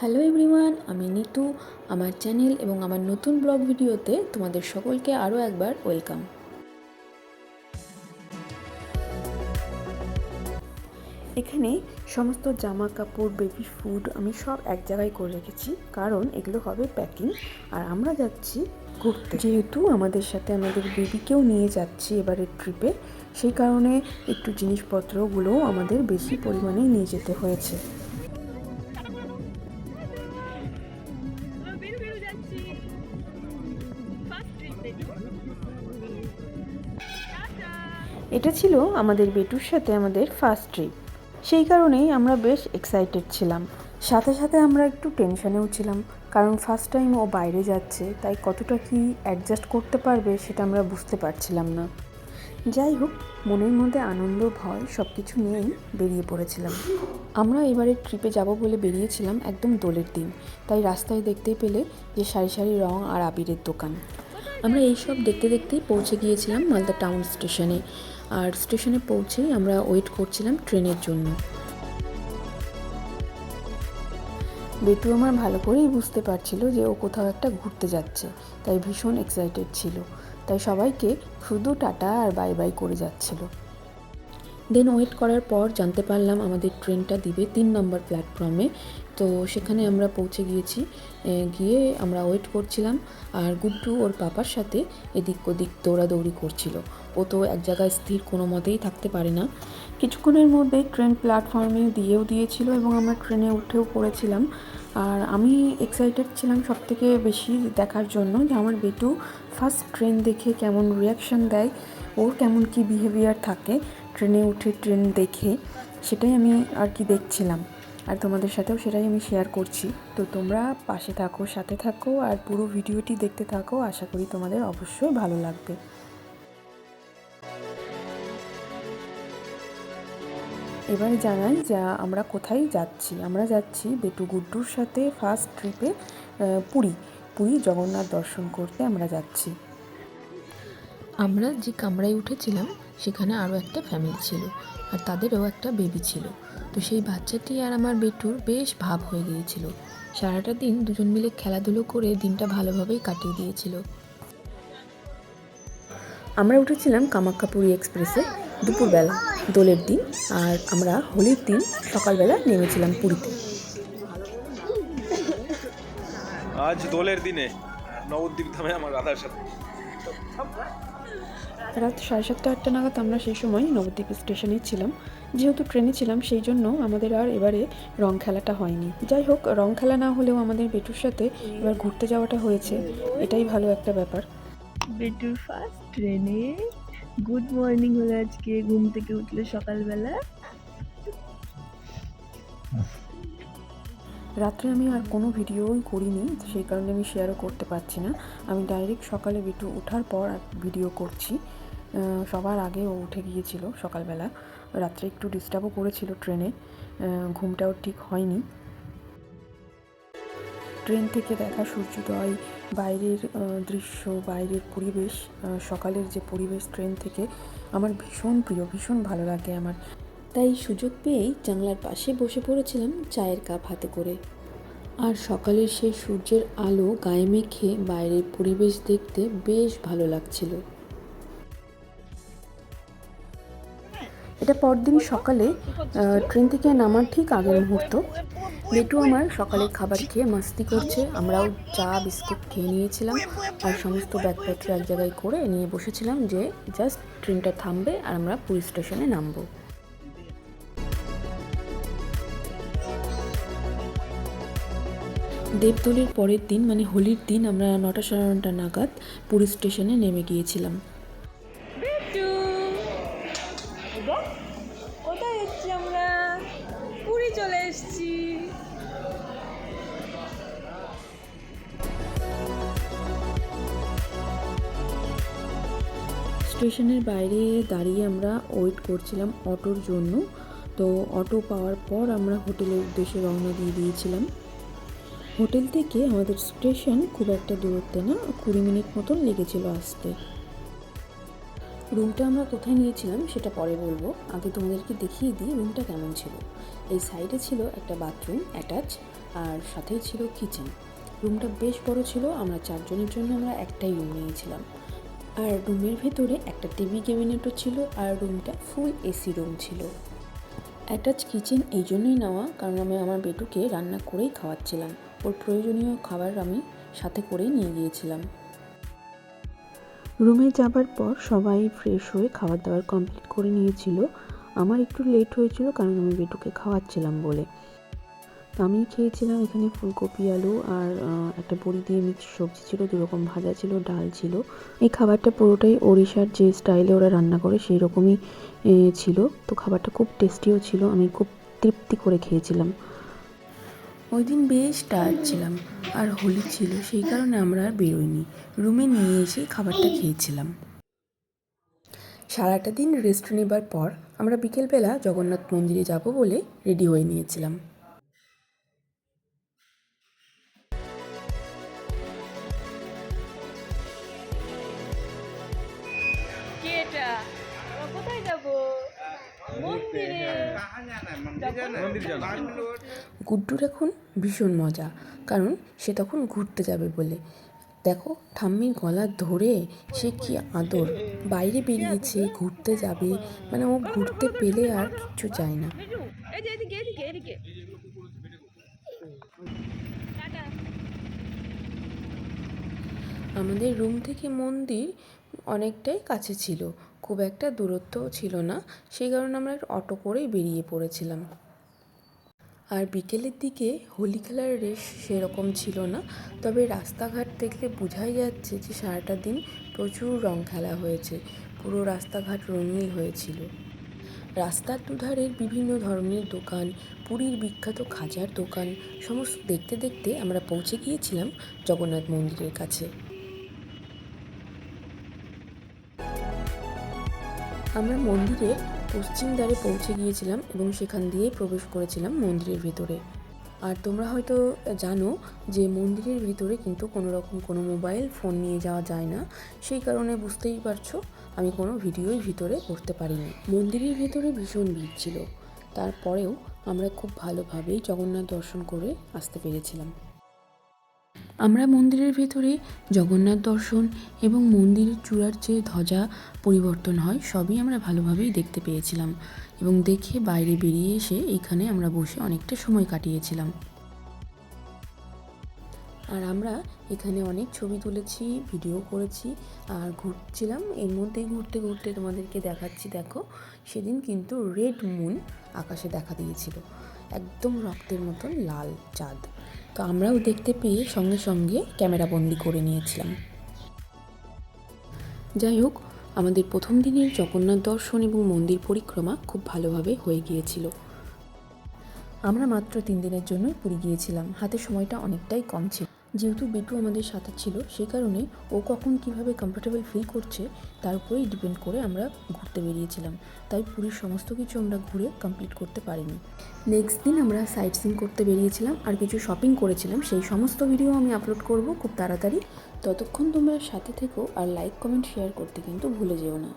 Hello everyone, আমি নিতু। আমার channel এবং আমার নতুন ব্লগ ভিডিওতে তোমাদের সকলকে আরও একবার ওয়েলকাম। এখানে সমস্ত জামা কাপড়, বেবি ফুড আমি সব এক জায়গায় করে রেখেছি, কারণ এগুলো হবে প্যাকিং। আর আমরা যাচ্ছি ঘুরতে, যেহেতু আমাদের সাথে আমাদের বেবিকেও নিয়ে যাচ্ছি এবারের ট্রিপে, সেই কারণে একটু জিনিসপত্রগুলোও আমাদের বেশি পরিমাণে নিয়ে যেতে হয়েছে। এটা ছিল আমাদের বেটুর সাথে আমাদের ফার্স্ট ট্রিপ, সেই কারণেই আমরা বেশ এক্সাইটেড ছিলাম। সাথে সাথে আমরা একটু টেনশনেও ছিলাম, কারণ ফার্স্ট টাইম ও বাইরে যাচ্ছে, তাই কতটা কি অ্যাডজাস্ট করতে পারবে সেটা আমরা বুঝতে পারছিলাম না। যাই হোক, মনের মধ্যে আনন্দ ভয় সব কিছু নিয়েই বেরিয়ে পড়েছিলাম। আমরা এবারে ট্রিপে যাব বলে বেরিয়েছিলাম একদম দোলের দিন, তাই রাস্তায় দেখতেই পেলে যে সারি সারি রং আর আবিরের দোকান। আমরা এইসব দেখতে দেখতেই পৌঁছে গিয়েছিলাম মালদা টাউন স্টেশনে। আর স্টেশনে পৌঁছেই আমরা ওয়েট করছিলাম ট্রেনের জন্য। বেটু আমার ভালো করেই বুঝতে পারছিল যে ও কোথাও একটা ঘুরতে যাচ্ছে, তাই ভীষণ এক্সাইটেড ছিল। তাই সবাইকে শুধু টাটা আর বাই বাই করে যাচ্ছিল। দেন ওয়েট করার পর জানতে পারলাম আমাদের ট্রেনটা দিবে 3 নম্বর প্ল্যাটফর্মে। তো সেখানে আমরা পৌঁছে গিয়েছি। গিয়ে আমরা ওয়েট করছিলাম, আর গুড্ডু ওর পাপার সাথে এদিক ওদিক দৌড়াদৌড়ি করছিল। ও তো এক জায়গায় স্থির কোনো মতেই থাকতে পারে না। কিছুক্ষণের মধ্যে ট্রেন প্ল্যাটফর্মে দিয়েছিল এবং আমরা ট্রেনে উঠেও পড়েছিলাম। আর আমি এক্সাইটেড ছিলাম সবথেকে বেশি দেখার জন্য যে আমার বেটু ফার্স্ট ট্রেন দেখে কেমন রিয়াকশান দেয়, ওর কেমন কি বিহেভিয়ার থাকে ট্রেনে উঠে, ট্রেন দেখে। সেটাই আমি আর কি দেখছিলাম, আর তোমাদের সাথেও সেটাই আমি শেয়ার করছি। তো তোমরা পাশে থাকো, সাথে থাকো, আর পুরো ভিডিওটি দেখতে থাকো। আশা করি তোমাদের অবশ্যই ভালো লাগবে। এবারে জানাই যে আমরা কোথায় যাচ্ছি। আমরা যাচ্ছি বেটু গুড্ডুর সাথে ফার্স্ট ট্রিপে পুরী জগন্নাথ দর্শন করতে আমরা যাচ্ছি। আমরা যে কামরায় উঠেছিলাম সেখানে আরও একটা ফ্যামিলি ছিল, আর তাদেরও একটা বেবি ছিল। তো সেই বাচ্চাটি আর আমার বেটুর বেশ ভাব হয়ে গিয়েছিল। সারাটা দিন দুজন মিলে খেলাধুলো করে দিনটা ভালোভাবেই কাটিয়ে দিয়েছিল। আমরা উঠেছিলাম কামাখ্যাপুরী এক্সপ্রেসে দুপুরবেলা, দোলের দিন। আর আমরা হোলির দিন সকালবেলা নেমেছিলাম পুরীতে। আজ দোলের দিনে নবদ্বীপ ধামে আমার রাধার সাথে রাত 7:30-8টা নাগাদ আমরা সেই সময় নবদ্বীপ স্টেশনেই ছিলাম। যেহেতু ট্রেনে ছিলাম, সেই জন্য আমাদের আর এবারে রং খেলাটা হয়নি। যাই হোক, রং খেলা না হলেও আমাদের বেটুর সাথে এবার ঘুরতে যাওয়াটা হয়েছে, এটাই ভালো একটা ব্যাপার। বেটুর ফার্স্ট ট্রেনে গুড মর্নিং হলো আজকে, ঘুম থেকে উঠলে সকালবেলা। রাত্রে আমি আর কোনো ভিডিওই করিনি, সেই কারণে আমি শেয়ারও করতে পারছি না। আমি ডাইরেক্ট সকালে বেটু ওঠার পর ভিডিও করছি। সবার আগে ও উঠে গিয়েছিল সকালবেলা। রাত্রে একটু ডিস্টার্বও করেছিল ট্রেনে, ঘুমটাও ঠিক হয়নি। ট্রেন থেকে দেখা সূর্যোদয়, বাইরের দৃশ্য, বাইরের পরিবেশ, সকালের যে পরিবেশ ট্রেন থেকে আমার ভীষণ প্রিয়, ভীষণ ভালো লাগে আমার। তাই সুযোগ পেয়েই জানলার পাশে বসে পড়েছিলাম চায়ের কাপ হাতে করে। আর সকালের সেই সূর্যের আলো গায়ে মেখে বাইরের পরিবেশ দেখতে বেশ ভালো লাগছিল। এটা পরদিন সকালে ট্রেন থেকে নামার ঠিক আগের মুহূর্ত। বেটু আমার সকালের খাবার খেয়ে মাস্তি করছে, আমরাও চা বিস্কুট খেয়ে নিয়েছিলাম, আর সমস্ত ব্যাগপত্র এক জায়গায় করে নিয়ে বসেছিলাম যে জাস্ট ট্রেনটা থামবে আর আমরা পুরী স্টেশনে নামবো। দেবদোলের পরের দিন মানে হোলির দিন আমরা 9টা সাড়ে 9টা নাগাদ পুরী স্টেশনে নেমে গিয়েছিলাম। কোথায় এসছি আমরা? পুরী চলে এসছি। স্টেশনের বাইরে দাঁড়িয়ে আমরা ওয়েট করছিলাম অটোর জন্য। তো অটো পাওয়ার পর আমরা হোটেলের উদ্দেশ্যে রওনা দিয়ে দিয়েছিলাম। হোটেল থেকে আমাদের স্টেশন খুব একটা দূরত্বে না, 20 মিনিট মতন লেগেছিল আসতে। রুমটা আমরা কোথায় নিয়েছিলাম সেটা পরে বলবো, আগে তোমাদেরকে দেখিয়ে দিই রুমটা কেমন ছিল। এই সাইডে ছিল একটা বাথরুম অ্যাটাচ, আর সাথেই ছিল কিচেন। রুমটা বেশ বড় ছিল, আমরা 4 জনের জন্য আমরা একটাই রুম নিয়েছিলাম। আর রুমের ভেতরে একটা টিভি ক্যাবিনেটও ছিল, আর রুমটা ফুল এসি রুম ছিল। অ্যাটাচ কিচেন এই জন্যই নেওয়া কারণ আমি আমার বেটুকে রান্না করেই খাওয়াচ্ছিলাম, ওর প্রয়োজনীয় খাবার আমি সাথে করেই নিয়ে গিয়েছিলাম। রুমে যাবার পর সবাই ফ্রেশ হয়ে খাবার দাবার কমপ্লিট করে নিয়েছিল। আমার একটু লেট হয়েছিল কারণ আমি বেটুকে খাওয়াচ্ছিলাম বলে। তো আমি খেয়েছিলাম এখানে ফুলকপি, আলু আর একটা বড়ি দিয়ে মিক্স সবজি ছিল, 2 রকম ভাজা ছিল, ডাল ছিল। এই খাবারটা পুরোটাই ওড়িশার যে স্টাইলে ওরা রান্না করে সেই রকমই ছিল। তো খাবারটা খুব টেস্টিও ছিল, আমি খুব তৃপ্তি করে খেয়েছিলাম। ওই দিন বেশ টায়ার্ড ছিলাম আর হোলি ছিল, সেই কারণে আমরা আর বেরোইনি, রুমে নিয়ে এসে খাবারটা খেয়েছিলাম। সারাটা দিন রেস্ট নেবার পর আমরা বিকেলবেলা জগন্নাথ মন্দিরে যাব বলে রেডি হয়ে নিয়েছিলাম। কোথায় যাবো? মন্দিরে। মন্দির জানা। গুড্ডুর এখন ভীষণ মজা, কারণ সে তখন ঘুরতে যাবে বলে। দেখো ঠাম্মির গলা ধরে সে কি আদর, বাইরে বেরিয়েছে, ঘুরতে যাবে, মানে ও ঘুরতে পেলে আর কিচ্ছু চায় না। এই যে এদিকে এদিকে এদিকে। টাটা। আমাদের রুম থেকে মন্দির অনেকটাই কাছে ছিল, খুব একটা দূরত্বও ছিল না, সেই কারণে আমরা অটো করেই বেরিয়ে পড়েছিলাম। আর বিকেলের দিকে হোলি খেলার রেশ সেরকম ছিল না, তবে রাস্তাঘাট দেখলে বোঝাই যাচ্ছে যে সারাটা দিন প্রচুর রং খেলা হয়েছে, পুরো রাস্তাঘাট রঙিন হয়েছিল। রাস্তার দুধারের বিভিন্ন ধরনের দোকান, পুরীর বিখ্যাত খাজার দোকান সমস্ত দেখতে দেখতে আমরা পৌঁছে গিয়েছিলাম জগন্নাথ মন্দিরের কাছে। আমরা মন্দিরের পশ্চিম দ্বারে পৌঁছে গিয়েছিলাম এবং সেখান দিয়েই প্রবেশ করেছিলাম মন্দিরের ভেতরে। আর তোমরা হয়তো জানো যে মন্দিরের ভিতরে কিন্তু কোনো রকম কোনো মোবাইল ফোন নিয়ে যাওয়া যায় না, সেই কারণে বুঝতেই পারছো আমি কোনো ভিডিওই ভিতরে করতে পারিনি। মন্দিরের ভিতরে ভীষণ ভিড় ছিল, তারপরেও আমরা খুব ভালোভাবেই জগন্নাথ দর্শন করে আসতে পেরেছিলাম। আমরা মন্দিরের ভেতরে জগন্নাথ দর্শন এবং মন্দিরের চূড়ার যে ধ্বজা পরিবর্তন হয় সবই আমরা ভালোভাবেই দেখতে পেয়েছিলাম, এবং দেখে বাইরে বেরিয়ে এসে এইখানে আমরা বসে অনেকটা সময় কাটিয়েছিলাম। আর আমরা এখানে অনেক ছবি তুলেছি, ভিডিও করেছি আর ঘুরছিলাম। এর মধ্যেই ঘুরতে ঘুরতে তোমাদেরকে দেখাচ্ছি, দেখো সেদিন কিন্তু রেড মুন আকাশে দেখা দিয়েছিল, একদম রক্তের মতন লাল চাঁদ। তো আমরাও দেখতে পেয়ে সঙ্গে সঙ্গে ক্যামেরা বন্দি করে নিয়েছিলাম। যাই হোক, আমাদের প্রথম দিনের জগন্নাথ দর্শন এবং মন্দির পরিক্রমা খুব ভালোভাবে হয়ে গিয়েছিল। আমরা মাত্র 3 দিনের জন্যই পুরী গিয়েছিলাম, হাতে সময়টা অনেকটাই কম ছিল। যেহেতু বেটু আমাদের সাথে ছিল সেই কারণে ও কখন কিভাবে কমফোর্টেবল ফিল করছে তার উপরেই ডিপেন্ড করে আমরা ঘুরতে বেরিয়েছিলাম, তাই পুরীর সমস্ত কিছু আমরা ঘুরে কমপ্লিট করতে পারিনি। নেক্সট দিন আমরা সাইট সিইং করতে বেরিয়েছিলাম আর কিছু শপিং করেছিলাম, সেই সমস্ত ভিডিও আমি আপলোড করব খুব তাড়াতাড়ি। ততক্ষণ তোমরা সাথে থেকো আর লাইক কমেন্ট শেয়ার করতে কিন্তু ভুলে যেও না।